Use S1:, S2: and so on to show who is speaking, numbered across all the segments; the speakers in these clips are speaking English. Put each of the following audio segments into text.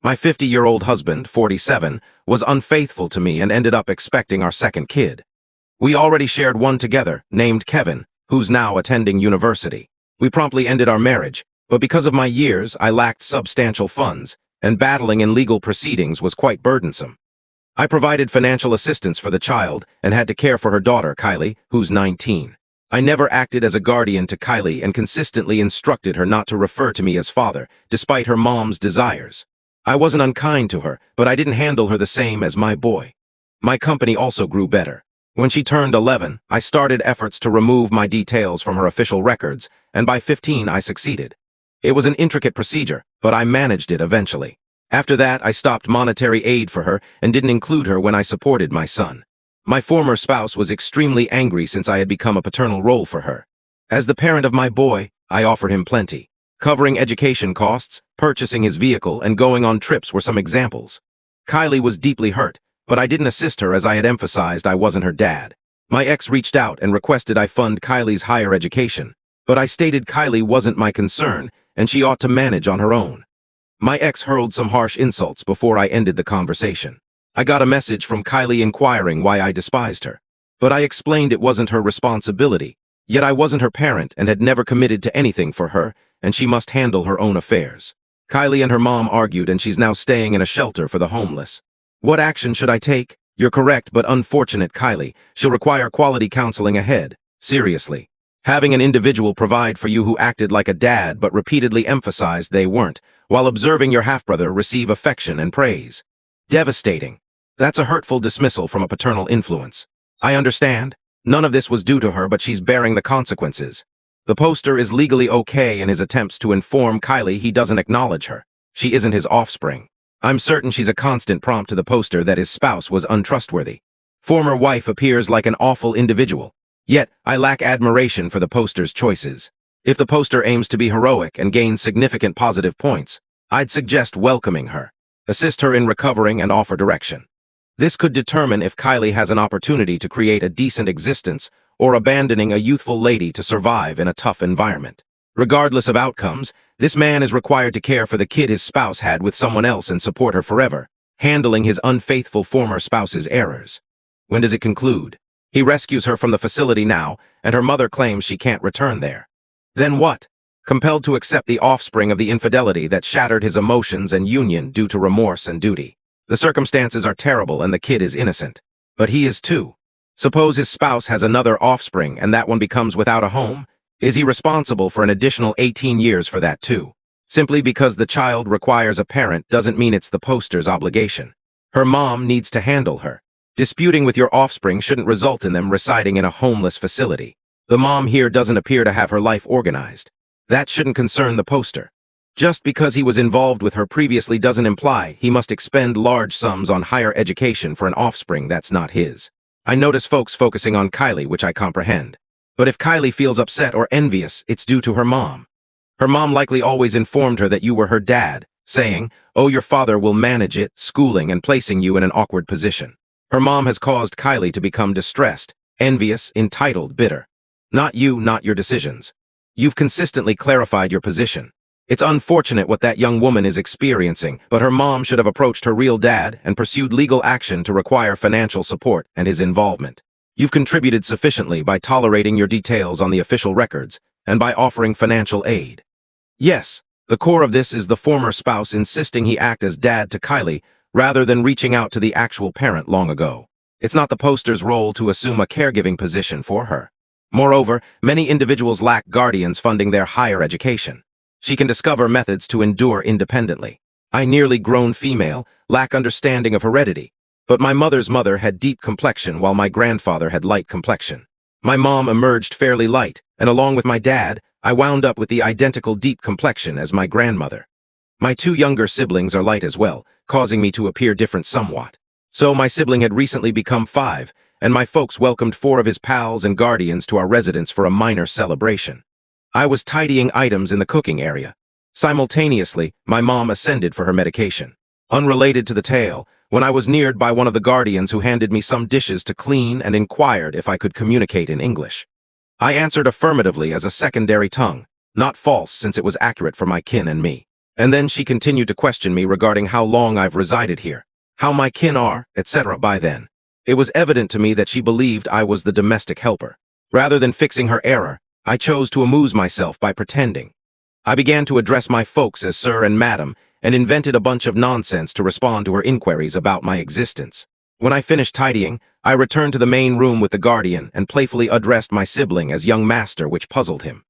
S1: My 50-year-old husband, 47, was unfaithful to me and ended up expecting our second kid. We already shared one together, named Kevin, who's now attending university. We promptly ended our marriage, but because of my years, I lacked substantial funds, and battling in legal proceedings was quite burdensome. I provided financial assistance for the child and had to care for her daughter, Kylie, who's 19. I never acted as a guardian to Kylie and consistently instructed her not to refer to me as father, despite her mom's desires. I wasn't unkind to her, but I didn't handle her the same as my boy. My company also grew better. When she turned 11, I started efforts to remove my details from her official records, and by 15 I succeeded. It was an intricate procedure, but I managed it eventually. After that, I stopped monetary aid for her and didn't include her when I supported my son. My former spouse was extremely angry since I had become a paternal role for her. As the parent of my boy, I offered him plenty. Covering education costs, purchasing his vehicle, and going on trips were some examples. Kylie was deeply hurt, but I didn't assist her as I had emphasized I wasn't her dad. My ex reached out and requested I fund Kylie's higher education, but I stated Kylie wasn't my concern and she ought to manage on her own. My ex hurled some harsh insults before I ended the conversation. I got a message from Kylie inquiring why I despised her, but I explained it wasn't her responsibility, yet I wasn't her parent and had never committed to anything for her, and she must handle her own affairs. Kylie and her mom argued and she's now staying in a shelter for the homeless. What action should I take? You're correct, but unfortunate, Kylie. She'll require quality counseling ahead. Seriously. Having an individual provide for you who acted like a dad but repeatedly emphasized they weren't, while observing your half-brother receive affection and praise. Devastating. That's a hurtful dismissal from a paternal influence. I understand. None of this was due to her, but she's bearing the consequences. The poster is legally okay in his attempts to inform Kylie he doesn't acknowledge her. She isn't his offspring. I'm certain she's a constant prompt to the poster that his spouse was untrustworthy. Former wife appears like an awful individual. Yet, I lack admiration for the poster's choices. If the poster aims to be heroic and gains significant positive points, I'd suggest welcoming her, assist her in recovering and offer direction. This could determine if Kylie has an opportunity to create a decent existence or abandoning a youthful lady to survive in a tough environment. Regardless of outcomes, this man is required to care for the kid his spouse had with someone else and support her forever, handling his unfaithful former spouse's errors. When does it conclude? He rescues her from the facility now, and her mother claims she can't return there. Then what? Compelled to accept the offspring of the infidelity that shattered his emotions and union due to remorse and duty. The circumstances are terrible and the kid is innocent. But he is too. Suppose his spouse has another offspring and that one becomes without a home? Is he responsible for an additional 18 years for that too? Simply because the child requires a parent doesn't mean it's the poster's obligation. Her mom needs to handle her. Disputing with your offspring shouldn't result in them residing in a homeless facility. The mom here doesn't appear to have her life organized. That shouldn't concern the poster. Just because he was involved with her previously doesn't imply he must expend large sums on higher education for an offspring that's not his. I notice folks focusing on Kylie, which I comprehend. But if Kylie feels upset or envious, it's due to her mom. Her mom likely always informed her that you were her dad, saying, "Oh, your father will manage it," schooling and placing you in an awkward position. Her mom has caused Kylie to become distressed, envious, entitled, bitter. Not you, not your decisions. You've consistently clarified your position. It's unfortunate what that young woman is experiencing, but her mom should have approached her real dad and pursued legal action to require financial support and his involvement. You've contributed sufficiently by tolerating your details on the official records and by offering financial aid. Yes, the core of this is the former spouse insisting he act as dad to Kylie rather than reaching out to the actual parent long ago. It's not the poster's role to assume a caregiving position for her. Moreover, many individuals lack guardians funding their higher education. She can discover methods to endure independently. I, nearly grown female, lack understanding of heredity. But my mother's mother had deep complexion while my grandfather had light complexion. My mom emerged fairly light, and along with my dad, I wound up with the identical deep complexion as my grandmother. My two younger siblings are light as well, causing me to appear different somewhat. So my sibling had recently become 5, and my folks welcomed 4 of his pals and guardians to our residence for a minor celebration. I was tidying items in the cooking area. Simultaneously, my mom ascended for her medication. Unrelated to the tale, when I was neared by one of the guardians who handed me some dishes to clean and inquired if I could communicate in English. I answered affirmatively as a secondary tongue, not false since it was accurate for my kin and me. And then she continued to question me regarding how long I've resided here, how my kin are, etc. By then, it was evident to me that she believed I was the domestic helper. Rather than fixing her error, I chose to amuse myself by pretending. I began to address my folks as sir and madam, and invented a bunch of nonsense to respond to her inquiries about my existence. When I finished tidying, I returned to the main room with the guardian and playfully addressed my sibling as young master, which puzzled him.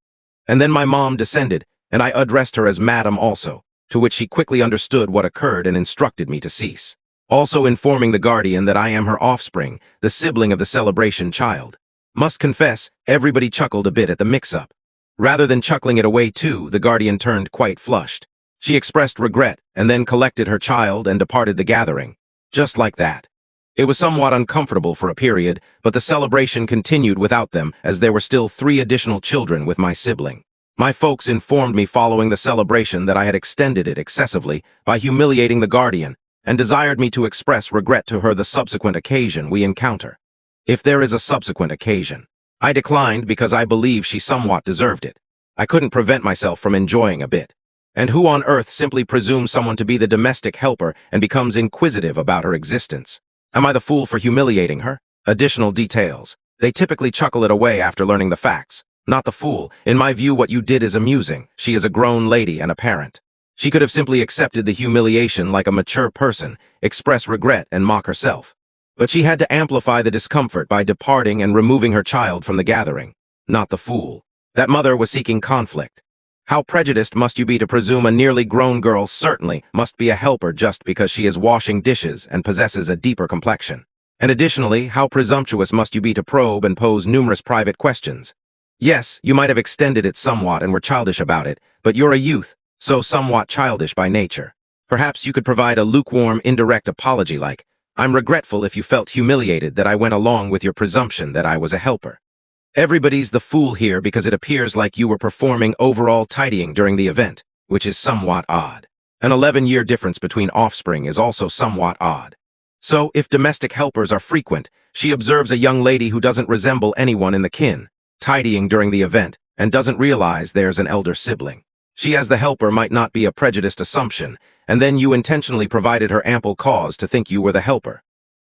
S1: And then my mom descended, and I addressed her as madam also, to which she quickly understood what occurred and instructed me to cease. Also informing the guardian that I am her offspring, the sibling of the celebration child. Must confess, everybody chuckled a bit at the mix-up. Rather than chuckling it away too, the guardian turned quite flushed. She expressed regret and then collected her child and departed the gathering. Just like that. It was somewhat uncomfortable for a period, but the celebration continued without them as there were still 3 additional children with my sibling. My folks informed me following the celebration that I had extended it excessively by humiliating the guardian and desired me to express regret to her the subsequent occasion we encounter. If there is a subsequent occasion. I declined because I believe she somewhat deserved it. I couldn't prevent myself from enjoying a bit. And who on earth simply presumes someone to be the domestic helper and becomes inquisitive about her existence? Am I the fool for humiliating her? Additional details. They typically chuckle it away after learning the facts. Not the fool. In my view, what you did is amusing. She is a grown lady and a parent. She could have simply accepted the humiliation like a mature person, express regret and mock herself. But she had to amplify the discomfort by departing and removing her child from the gathering. Not the fool. That mother was seeking conflict. How prejudiced must you be to presume a nearly grown girl certainly must be a helper just because she is washing dishes and possesses a deeper complexion? And additionally, how presumptuous must you be to probe and pose numerous private questions? Yes, you might have extended it somewhat and were childish about it, but you're a youth, so somewhat childish by nature. Perhaps you could provide a lukewarm, indirect apology like, "I'm regretful if you felt humiliated that I went along with your presumption that I was a helper." Everybody's the fool here because it appears like you were performing overall tidying during the event, which is somewhat odd. An 11-year difference between offspring is also somewhat odd. So, if domestic helpers are frequent, she observes a young lady who doesn't resemble anyone in the kin, tidying during the event, and doesn't realize there's an elder sibling. She as the helper might not be a prejudiced assumption, and then you intentionally provided her ample cause to think you were the helper.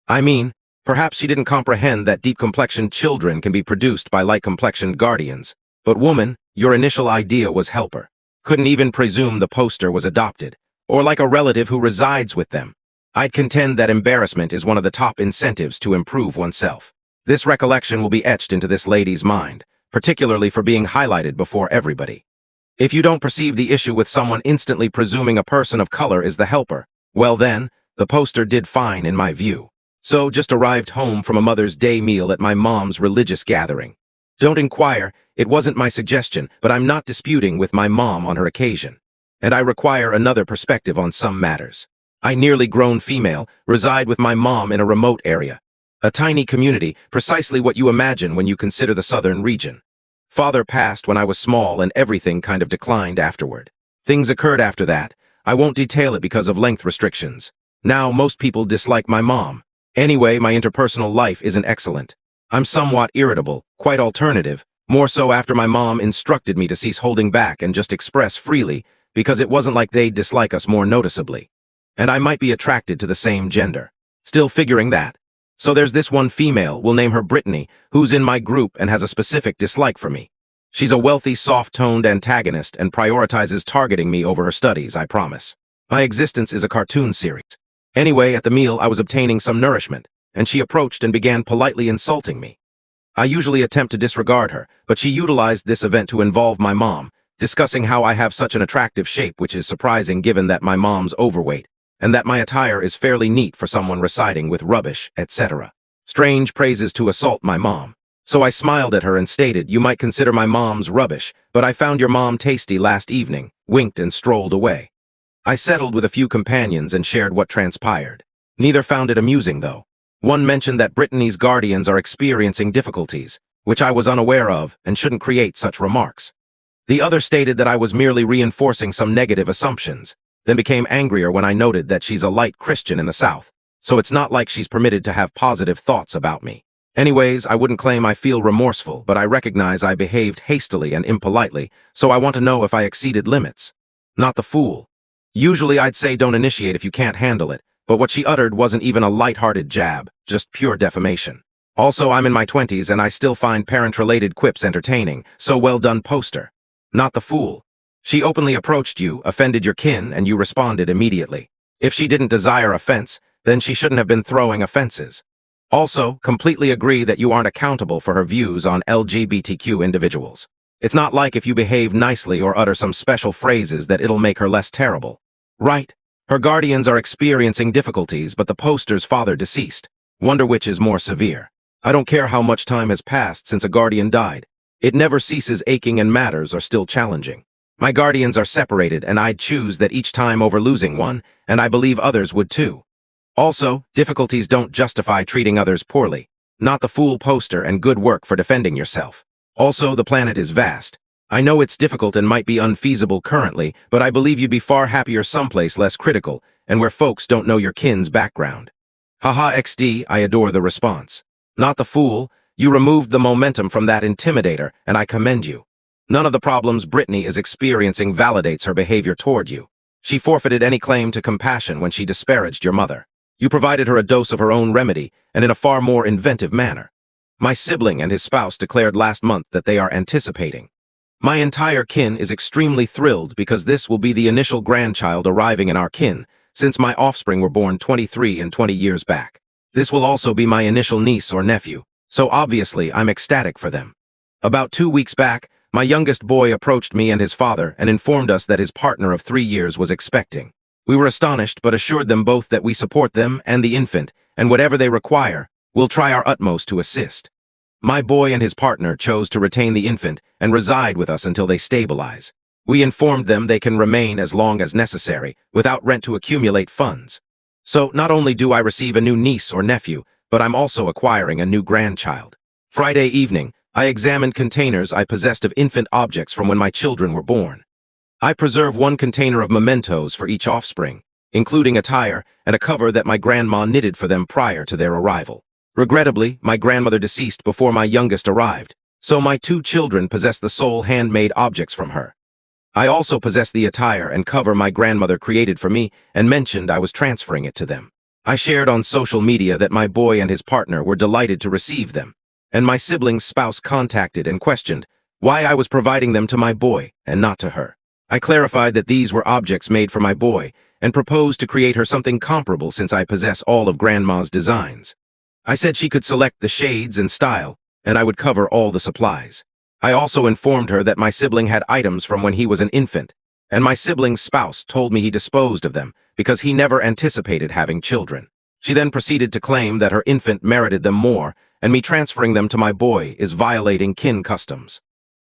S1: I mean, perhaps she didn't comprehend that deep-complexioned children can be produced by light-complexioned guardians. But woman, your initial idea was helper. Couldn't even presume the poster was adopted, or like a relative who resides with them. I'd contend that embarrassment is one of the top incentives to improve oneself. This recollection will be etched into this lady's mind, particularly for being highlighted before everybody. If you don't perceive the issue with someone instantly presuming a person of color is the helper, well then, the poster did fine in my view. So just arrived home from a Mother's Day meal at my mom's religious gathering. Don't inquire, it wasn't my suggestion, but I'm not disputing with my mom on her occasion. And I require another perspective on some matters. I nearly grown female, reside with my mom in a remote area. A tiny community, precisely what you imagine when you consider the southern region. Father passed when I was small and everything kind of declined afterward. Things occurred after that. I won't detail it because of length restrictions. Now most people dislike my mom. Anyway, my interpersonal life isn't excellent. I'm somewhat irritable, quite alternative, more so after my mom instructed me to cease holding back and just express freely, because it wasn't like they'd dislike us more noticeably. And I might be attracted to the same gender. Still figuring that. So there's this one female, we'll name her Brittany, who's in my group and has a specific dislike for me. She's a wealthy, soft-toned antagonist and prioritizes targeting me over her studies, I promise. My existence is a cartoon series. Anyway, at the meal I was obtaining some nourishment, and she approached and began politely insulting me. I usually attempt to disregard her, but she utilized this event to involve my mom, discussing how I have such an attractive shape, which is surprising given that my mom's overweight, and that my attire is fairly neat for someone residing with rubbish, etc. Strange praises to assault my mom. So I smiled at her and stated, "You might consider my mom's rubbish, but I found your mom tasty last evening," winked and strolled away. I settled with a few companions and shared what transpired. Neither found it amusing, though. One mentioned that Brittany's guardians are experiencing difficulties, which I was unaware of and shouldn't create such remarks. The other stated that I was merely reinforcing some negative assumptions, then became angrier when I noted that she's a light Christian in the South, so it's not like she's permitted to have positive thoughts about me. Anyways, I wouldn't claim I feel remorseful, but I recognize I behaved hastily and impolitely, so I want to know if I exceeded limits. Not the fool. Usually I'd say don't initiate if you can't handle it, but what she uttered wasn't even a light-hearted jab, just pure defamation. Also, I'm in my 20s and I still find parent-related quips entertaining, so well done, poster. Not the fool. She openly approached you, offended your kin, and you responded immediately. If she didn't desire offense, then she shouldn't have been throwing offenses. Also, completely agree that you aren't accountable for her views on LGBTQ individuals. It's not like if you behave nicely or utter some special phrases that it'll make her less terrible. Right. Her guardians are experiencing difficulties, but the poster's father deceased. Wonder which is more severe. I don't care how much time has passed since a guardian died. It never ceases aching and matters are still challenging. My guardians are separated and I'd choose that each time over losing one, and I believe others would too. Also, difficulties don't justify treating others poorly. Not the fool, poster, and good work for defending yourself. Also, the planet is vast. I know it's difficult and might be unfeasible currently, but I believe you'd be far happier someplace less critical, and where folks don't know your kin's background. Haha XD, I adore the response. Not the fool, you removed the momentum from that intimidator, and I commend you. None of the problems Brittany is experiencing validates her behavior toward you. She forfeited any claim to compassion when she disparaged your mother. You provided her a dose of her own remedy, and in a far more inventive manner. My sibling and his spouse declared last month that they are anticipating. My entire kin is extremely thrilled because this will be the initial grandchild arriving in our kin, since my offspring were born 23 and 20 years back. This will also be my initial niece or nephew, so obviously I'm ecstatic for them. About 2 weeks back, my youngest boy approached me and his father and informed us that his partner of 3 years was expecting. We were astonished but assured them both that we support them and the infant, and whatever they require, we'll try our utmost to assist. My boy and his partner chose to retain the infant and reside with us until they stabilize. We informed them they can remain as long as necessary, without rent to accumulate funds. So not only do I receive a new niece or nephew, but I'm also acquiring a new grandchild. Friday evening, I examined containers I possessed of infant objects from when my children were born. I preserve one container of mementos for each offspring, including attire and a cover that my grandma knitted for them prior to their arrival. Regrettably, my grandmother deceased before my youngest arrived, so my 2 children possess the sole handmade objects from her. I also possess the attire and cover my grandmother created for me and mentioned I was transferring it to them. I shared on social media that my boy and his partner were delighted to receive them, and my sibling's spouse contacted and questioned why I was providing them to my boy and not to her. I clarified that these were objects made for my boy and proposed to create her something comparable since I possess all of Grandma's designs. I said she could select the shades and style, and I would cover all the supplies. I also informed her that my sibling had items from when he was an infant, and my sibling's spouse told me he disposed of them because he never anticipated having children. She then proceeded to claim that her infant merited them more, and me transferring them to my boy is violating kin customs.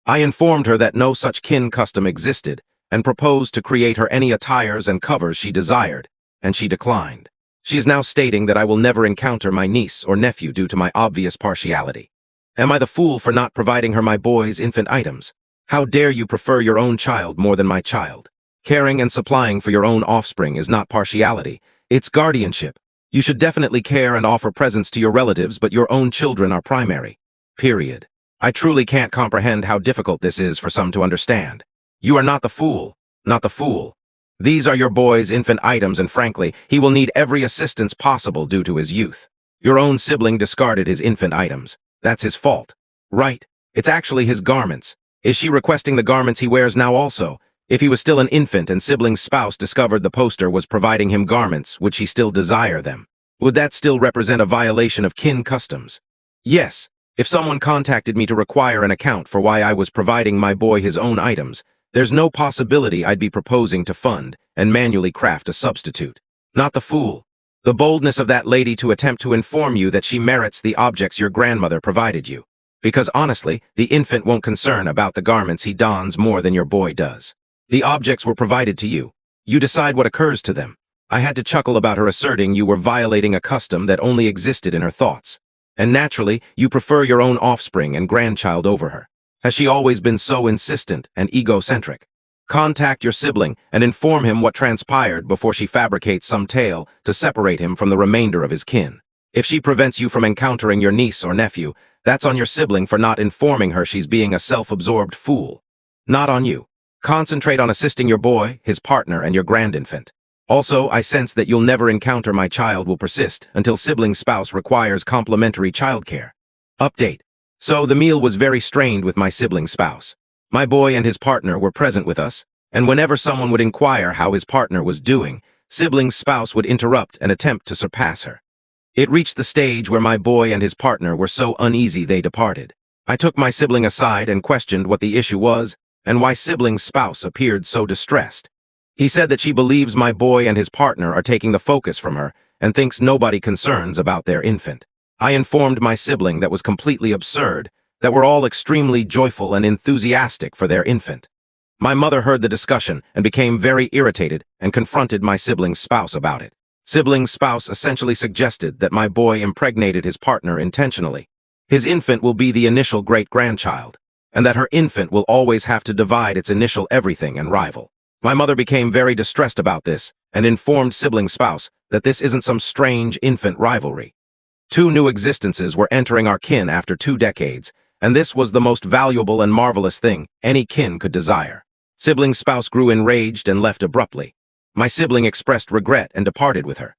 S1: I informed her that no such kin custom existed, and proposed to create her any attires and covers she desired, and she declined. She is now stating that I will never encounter my niece or nephew due to my obvious partiality. Am I the fool for not providing her my boy's infant items? How dare you prefer your own child more than my child? Caring and supplying for your own offspring is not partiality, it's guardianship. You should definitely care and offer presents to your relatives, but your own children are primary. Period. I truly can't comprehend how difficult this is for some to understand. You are not the fool. Not the fool. These are your boy's infant items, and frankly, he will need every assistance possible due to his youth. Your own sibling discarded his infant items. That's his fault. Right. It's actually his garments. Is she requesting the garments he wears now also? If he was still an infant and sibling's spouse discovered the poster was providing him garments, would she still desire them? Would that still represent a violation of kin customs? Yes. If someone contacted me to require an account for why I was providing my boy his own items, there's no possibility I'd be proposing to fund and manually craft a substitute. Not the fool. The boldness of that lady to attempt to inform you that she merits the objects your grandmother provided you. Because honestly, the infant won't concern about the garments he dons more than your boy does. The objects were provided to you. You decide what occurs to them. I had to chuckle about her asserting you were violating a custom that only existed in her thoughts. And naturally, you prefer your own offspring and grandchild over her. Has she always been so insistent and egocentric? Contact your sibling and inform him what transpired before she fabricates some tale to separate him from the remainder of his kin. If she prevents you from encountering your niece or nephew, that's on your sibling for not informing her she's being a self-absorbed fool. Not on you. Concentrate on assisting your boy, his partner, and your grandinfant. Also, I sense that you'll never encounter my child will persist until sibling spouse requires complementary childcare. Update. So the meal was very strained with my sibling spouse. My boy and his partner were present with us, and whenever someone would inquire how his partner was doing, sibling spouse would interrupt and attempt to surpass her. It reached the stage where my boy and his partner were so uneasy they departed. I took my sibling aside and questioned what the issue was and why sibling spouse appeared so distressed. He said that she believes my boy and his partner are taking the focus from her and thinks nobody concerns about their infant. I informed my sibling that was completely absurd, that we're all extremely joyful and enthusiastic for their infant. My mother heard the discussion and became very irritated and confronted my sibling's spouse about it. Sibling's spouse essentially suggested that my boy impregnated his partner intentionally. His infant will be the initial great-grandchild, and that her infant will always have to divide its initial everything and rival. My mother became very distressed about this and informed sibling spouse that this isn't some strange infant rivalry. 2 new existences were entering our kin after 2 decades, and this was the most valuable and marvelous thing any kin could desire. Sibling spouse grew enraged and left abruptly. My sibling expressed regret and departed with her.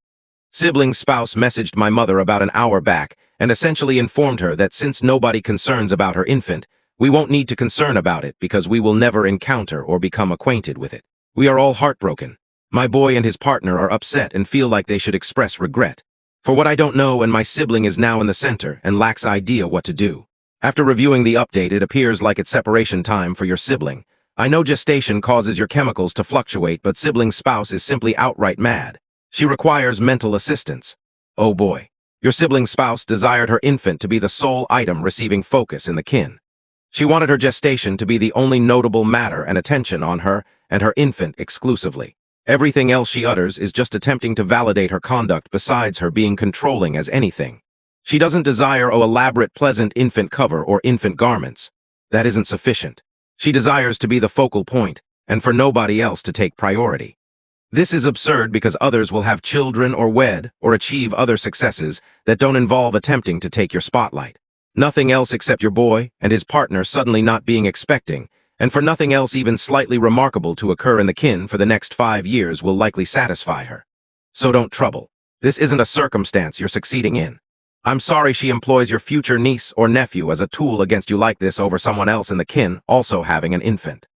S1: Sibling spouse messaged my mother about an hour back and essentially informed her that since nobody concerns about her infant, we won't need to concern about it because we will never encounter or become acquainted with it. We are all heartbroken. My boy and his partner are upset and feel like they should express regret. For what I don't know, and my sibling is now in the center and lacks idea what to do. After reviewing the update, it appears like it's separation time for your sibling. I know gestation causes your chemicals to fluctuate, but sibling spouse is simply outright mad. She requires mental assistance. Oh boy. Your sibling spouse desired her infant to be the sole item receiving focus in the kin. She wanted her gestation to be the only notable matter and attention on her and her infant exclusively. Everything else she utters is just attempting to validate her conduct besides her being controlling as anything. She doesn't desire an elaborate pleasant infant cover or infant garments. That isn't sufficient. She desires to be the focal point and for nobody else to take priority. This is absurd because others will have children or wed or achieve other successes that don't involve attempting to take your spotlight. Nothing else except your boy and his partner suddenly not being expecting, and for nothing else even slightly remarkable to occur in the kin for the next 5 years will likely satisfy her. So don't trouble. This isn't a circumstance you're succeeding in. I'm sorry she employs your future niece or nephew as a tool against you like this over someone else in the kin also having an infant.